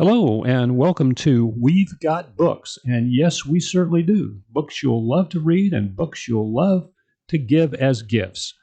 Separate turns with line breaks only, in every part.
Hello, and welcome to We've Got Books. And yes, we certainly do. Books you'll love to read and books you'll love to give as gifts.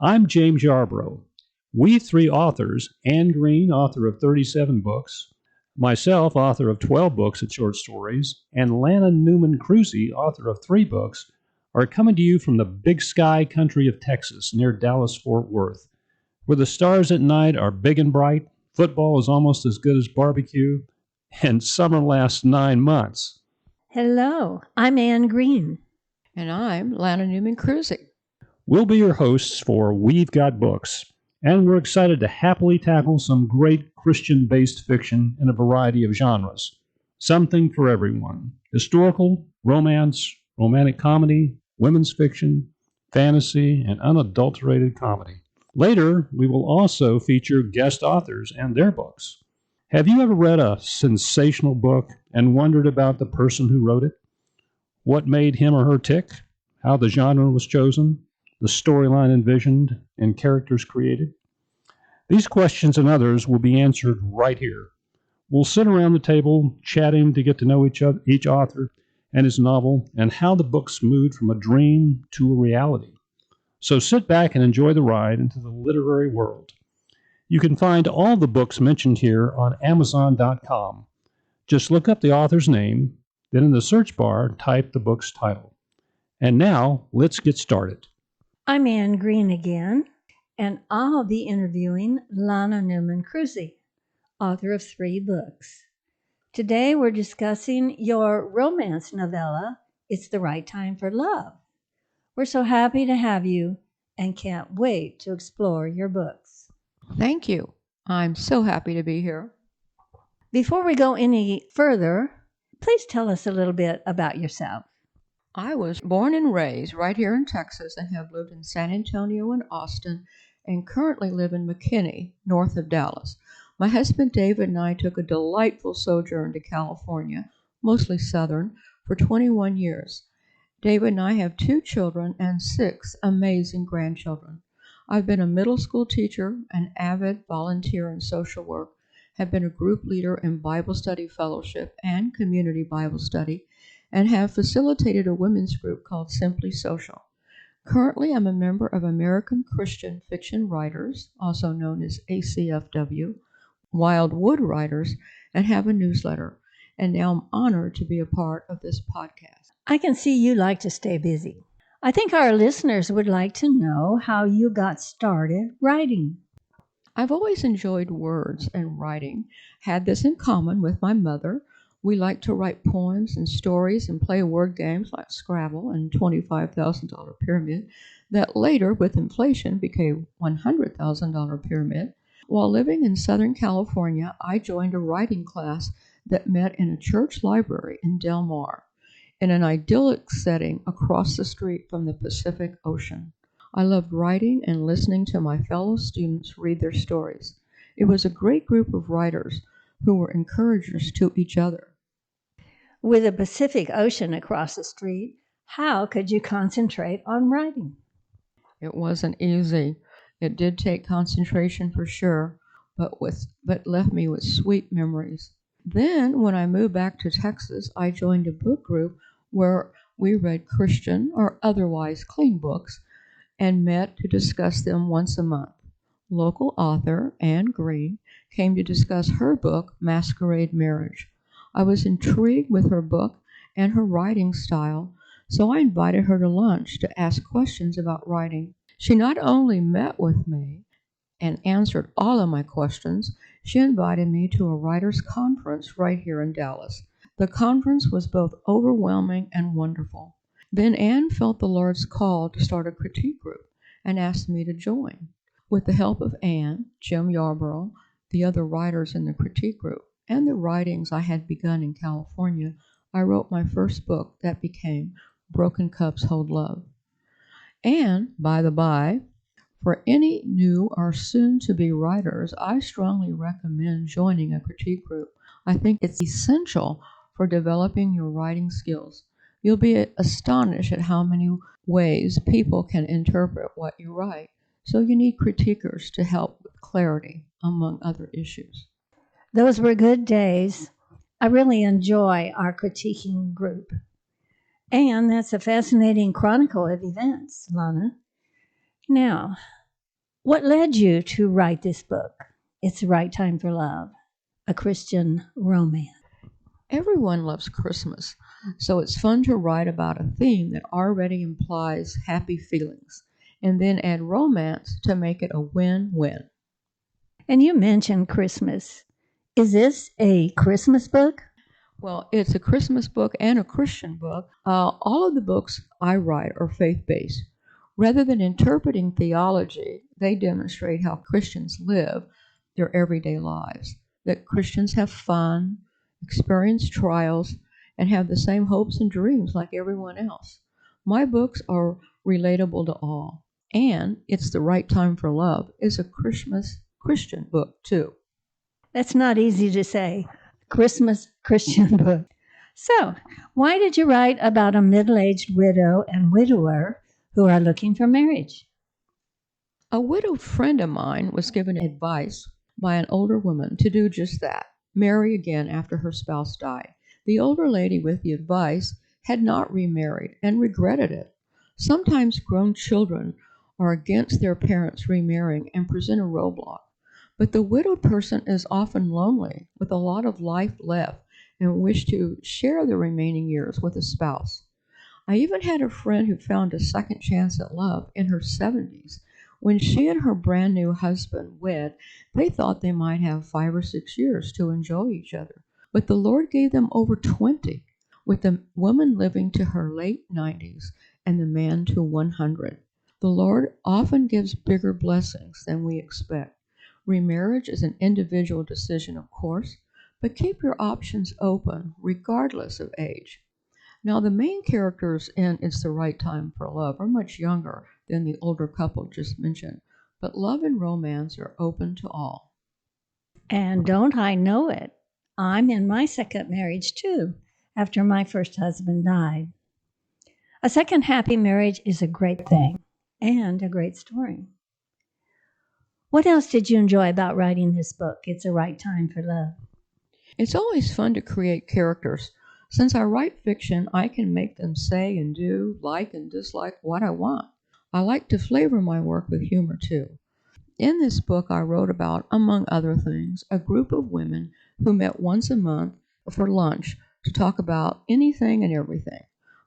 I'm James Yarbrough. We three authors, Anne Green, author of 37 books, myself, author of 12 books of short stories, and Lana Newman Kruse, author of 3 books, are coming to you from the big sky country of Texas near Dallas-Fort Worth, where the stars at night are big and bright. Football is almost as good as barbecue, and summer lasts 9 months.
Hello, I'm Anne Green.
And I'm Lana Newman Kruse.
We'll be your hosts for We've Got Books, and we're excited to happily tackle some great Christian-based fiction in a variety of genres. Something for everyone. Historical, romance, romantic comedy, women's fiction, fantasy, and unadulterated comedy. Later, we will also feature guest authors and their books. Have you ever read a sensational book and wondered about the person who wrote it? What made him or her tick? How the genre was chosen? The storyline envisioned and characters created? These questions and others will be answered right here. We'll sit around the table chatting to get to know each author and his novel and how the books moved from a dream to a reality. So sit back and enjoy the ride into the literary world. You can find all the books mentioned here on Amazon.com. Just look up the author's name, then in the search bar, type the book's title. And now, let's get started.
I'm Anne Green again, and I'll be interviewing Lana Newman Kruse, author of 3 books. Today we're discussing your romance novella, It's the Right Time for Love. We're so happy to have you and can't wait to explore your books.
Thank you. I'm so happy to be here.
Before we go any further, please tell us a little bit about yourself.
I was born and raised right here in Texas and have lived in San Antonio and Austin and currently live in McKinney, north of Dallas. My husband David and I took a delightful sojourn to California, mostly southern, for 21 years. David and I have 2 children and 6 amazing grandchildren. I've been a middle school teacher, an avid volunteer in social work, have been a group leader in Bible study fellowship and community Bible study, and have facilitated a women's group called Simply Social. Currently, I'm a member of American Christian Fiction Writers, also known as ACFW, Wildwood Writers, and have a newsletter. And now I'm honored to be a part of this podcast.
I can see you like to stay busy. I think our listeners would like to know how you got started writing.
I've always enjoyed words and writing, had this in common with my mother. We liked to write poems and stories and play word games like Scrabble and $25,000 Pyramid that later, with inflation, became $100,000 Pyramid. While living in Southern California, I joined a writing class that met in a church library in Del Mar, in an idyllic setting across the street from the Pacific Ocean. I loved writing and listening to my fellow students read their stories. It was a great group of writers who were encouragers to each other.
With the Pacific Ocean across the street, how could you concentrate on writing?
It wasn't easy. It did take concentration for sure, but left me with sweet memories. Then, when I moved back to Texas, I joined a book group where we read Christian or otherwise clean books and met to discuss them once a month. Local author Anne Green came to discuss her book, Masquerade Marriage. I was intrigued with her book and her writing style, so I invited her to lunch to ask questions about writing. She not only met with me and answered all of my questions, she invited me to a writers' conference right here in Dallas. The conference was both overwhelming and wonderful. Then Anne felt the Lord's call to start a critique group and asked me to join. With the help of Anne, Jim Yarbrough, the other writers in the critique group, and the writings I had begun in California, I wrote my first book that became Broken Cups Hold Love. And, by the by, for any new or soon-to-be writers, I strongly recommend joining a critique group. I think it's essential for developing your writing skills. You'll be astonished at how many ways people can interpret what you write. So you need critiquers to help with clarity, among other issues.
Those were good days. I really enjoy our critiquing group. And that's a fascinating chronicle of events, Lana. Now, what led you to write this book? It's the Right Time for Love, a Christian romance.
Everyone loves Christmas, so it's fun to write about a theme that already implies happy feelings, and then add romance to make it a win-win.
And you mentioned Christmas. Is this a Christmas book?
Well, it's a Christmas book and a Christian book. All of the books I write are faith-based. Rather than interpreting theology, they demonstrate how Christians live their everyday lives, that Christians have fun, experience trials, and have the same hopes and dreams like everyone else. My books are relatable to all, and It's the Right Time for Love is a Christmas Christian book too.
That's not easy to say. Christmas Christian book. So, why did you write about a middle aged widow and widower who are looking for marriage?
A widowed friend of mine was given advice by an older woman to do just that, marry again after her spouse died. The older lady with the advice had not remarried and regretted it. Sometimes grown children are against their parents remarrying and present a roadblock. But the widowed person is often lonely with a lot of life left and wish to share the remaining years with a spouse. I even had a friend who found a second chance at love in her 70s. When she and her brand new husband wed, they thought they might have 5 or 6 years to enjoy each other. But the Lord gave them over 20, with the woman living to her late 90s and the man to 100. The Lord often gives bigger blessings than we expect. Remarriage is an individual decision, of course, but keep your options open regardless of age. Now, the main characters in It's the Right Time for Love are much younger than the older couple just mentioned, but love and romance are open to all.
And don't I know it? I'm in my second marriage too, after my first husband died. A second happy marriage is a great thing and a great story. What else did you enjoy about writing this book, It's the Right Time for Love?
It's always fun to create characters. Since I write fiction, I can make them say and do, like and dislike what I want. I like to flavor my work with humor too. In this book, I wrote about, among other things, a group of women who met once a month for lunch to talk about anything and everything.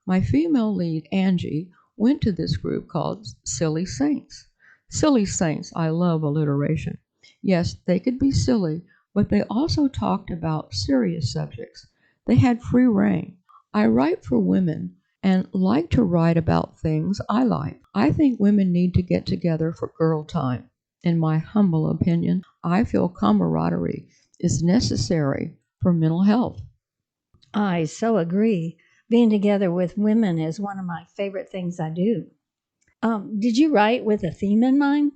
My female lead, Angie, went to this group called Silly Saints. Silly Saints, I love alliteration. Yes, they could be silly, but they also talked about serious subjects. They had free reign. I write for women and like to write about things I like. I think women need to get together for girl time. In my humble opinion, I feel camaraderie is necessary for mental health.
I so agree. Being together with women is one of my favorite things I do. Did you write with a theme in mind?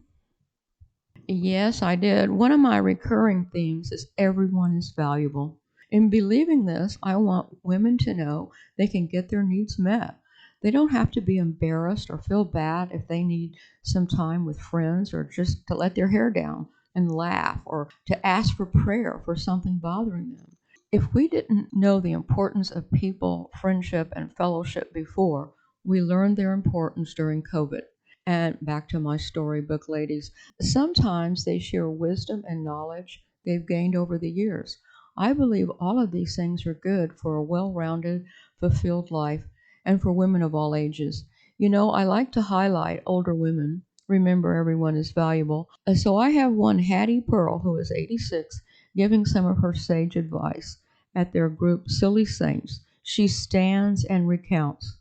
Yes, I did. One of my recurring themes is everyone is valuable. In believing this, I want women to know they can get their needs met. They don't have to be embarrassed or feel bad if they need some time with friends or just to let their hair down and laugh or to ask for prayer for something bothering them. If we didn't know the importance of people, friendship, and fellowship before, we learned their importance during COVID. And back to my storybook ladies, sometimes they share wisdom and knowledge they've gained over the years. I believe all of these things are good for a well-rounded, fulfilled life and for women of all ages. You know, I like to highlight older women. Remember, everyone is valuable. So I have one Hattie Pearl, who is 86, giving some of her sage advice at their group Silly Saints. She stands and recounts.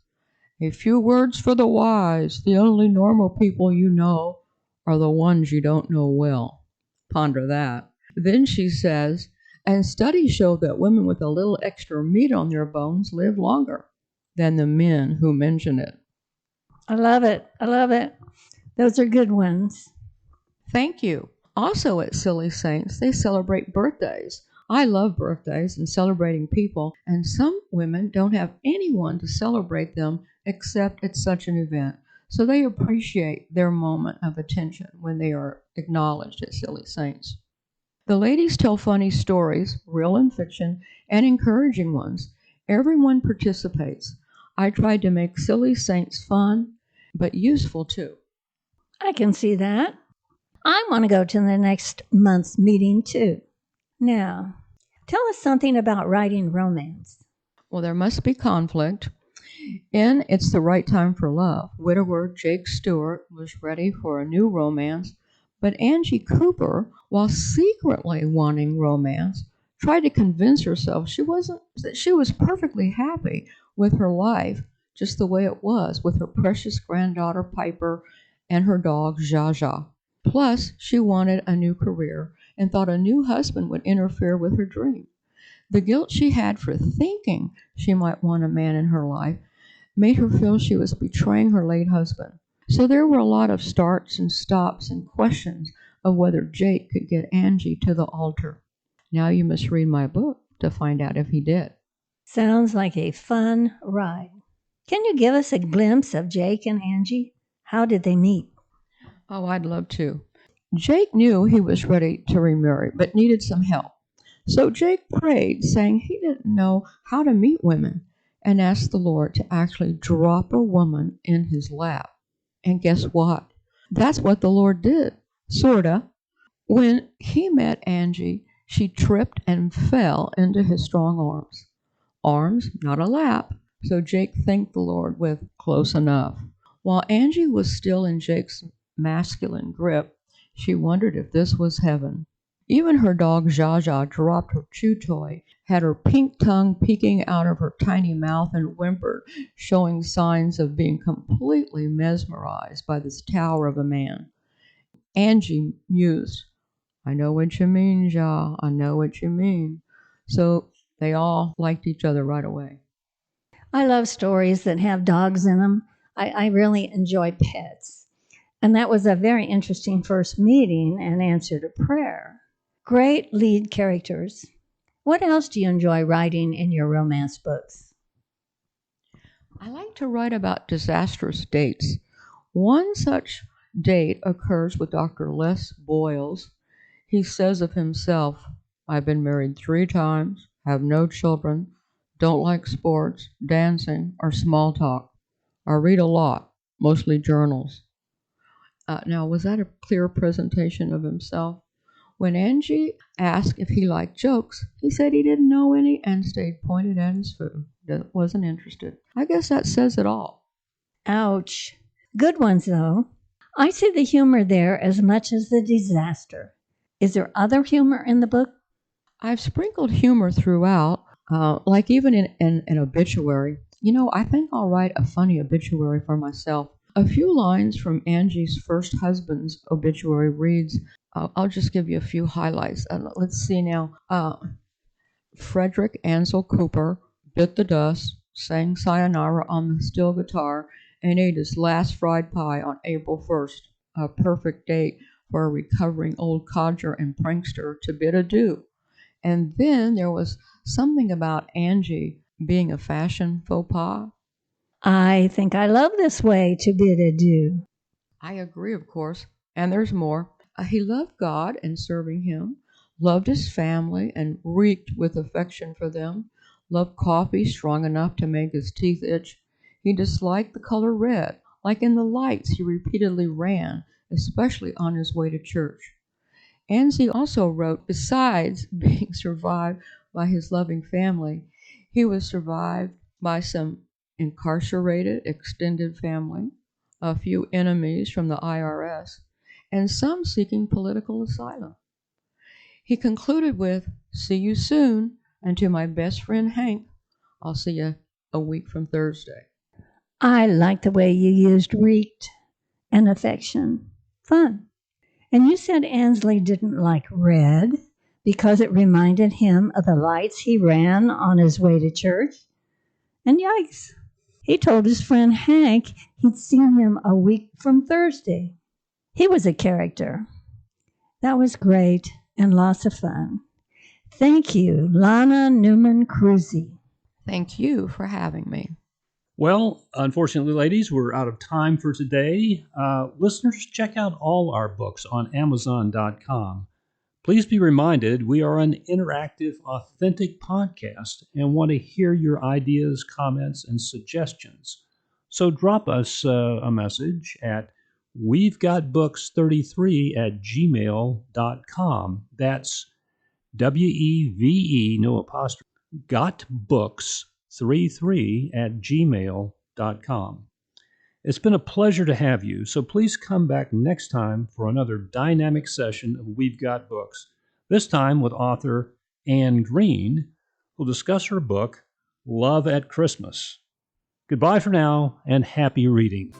A few words for the wise. The only normal people you know are the ones you don't know well. Ponder that. Then she says, and studies show that women with a little extra meat on their bones live longer than the men who mention it.
I love it. I love it. Those are good ones.
Thank you. Also at Silly Saints, they celebrate birthdays. I love birthdays and celebrating people, and some women don't have anyone to celebrate them except at such an event. So they appreciate their moment of attention when they are acknowledged at Silly Saints. The ladies tell funny stories, real and fiction, and encouraging ones. Everyone participates. I tried to make silly saints fun, but useful too.
I can see that. I want to go to the next month's meeting too. Now, tell us something about writing romance.
Well, there must be conflict. In It's the Right Time for Love, widower Jake Stewart was ready for a new romance, but Angie Cooper, while secretly wanting romance, tried to convince herself that she was perfectly happy with her life just the way it was with her precious granddaughter Piper and her dog Zsa Zsa. Plus, she wanted a new career and thought a new husband would interfere with her dream. The guilt she had for thinking she might want a man in her life made her feel she was betraying her late husband. So there were a lot of starts and stops and questions of whether Jake could get Angie to the altar. Now you must read my book to find out if he did.
Sounds like a fun ride. Can you give us a glimpse of Jake and Angie? How did they meet?
Oh, I'd love to. Jake knew he was ready to remarry, but needed some help. So Jake prayed, saying he didn't know how to meet women, and asked the Lord to actually drop a woman in his lap. And guess what? That's what the Lord did, sorta. When he met Angie, she tripped and fell into his strong arms. Arms, not a lap. So Jake thanked the Lord with close enough. While Angie was still in Jake's masculine grip, she wondered if this was heaven. Even her dog Zsa Zsa dropped her chew toy, had her pink tongue peeking out of her tiny mouth, and whimpered, showing signs of being completely mesmerized by this tower of a man. Angie mused, "I know what you mean, Zsa, I know what you mean." So they all liked each other right away.
I love stories that have dogs in them. I really enjoy pets. And that was a very interesting first meeting and answer to prayer. Great lead characters. What else do you enjoy writing in your romance books?
I like to write about disastrous dates. One such date occurs with Dr. Les Boyles. He says of himself, "I've been married 3 times, have no children, don't like sports, dancing, or small talk. I read a lot, mostly journals." Now, was that a clear presentation of himself? When Angie asked if he liked jokes, he said he didn't know any and stayed pointed at his food. Wasn't interested. I guess that says it all.
Ouch. Good ones, though. I see the humor there as much as the disaster. Is there other humor in the book?
I've sprinkled humor throughout, like even in an obituary. I think I'll write a funny obituary for myself. A few lines from Angie's first husband's obituary reads, I'll just give you a few highlights. Let's see now. Frederick Ansel Cooper bit the dust, sang sayonara on the steel guitar, and ate his last fried pie on April 1st, a perfect date for a recovering old codger and prankster to bid adieu. And then there was something about Angie being a fashion faux pas.
I think I love this way to bid adieu.
I agree, of course. And there's more. He loved God and serving Him, loved his family and reeked with affection for them, loved coffee strong enough to make his teeth itch. He disliked the color red, like in the lights he repeatedly ran, especially on his way to church. Angie also wrote, besides being survived by his loving family, he was survived by some incarcerated extended family, a few enemies from the IRS, and some seeking political asylum. He concluded with, "See you soon, and to my best friend Hank, I'll see you a week from Thursday."
I like the way you used reeked and affection. Fun. And you said Ansley didn't like red because it reminded him of the lights he ran on his way to church. And yikes, he told his friend Hank he'd see him a week from Thursday. He was a character. That was great and lots of fun. Thank you, Lana Newman Kruse.
Thank you for having me.
Well, unfortunately, ladies, we're out of time for today. Listeners, check out all our books on Amazon.com. Please be reminded we are an interactive, authentic podcast and want to hear your ideas, comments, and suggestions. So drop us a message at we'vegotbooks33@gmail.com. That's WEVE, no apostrophe, gotbooks33@gmail.com. It's been a pleasure to have you, so please come back next time for another dynamic session of We've Got Books, this time with author Anne Green, who'll discuss her book, Love at Christmas. Goodbye for now, and happy reading.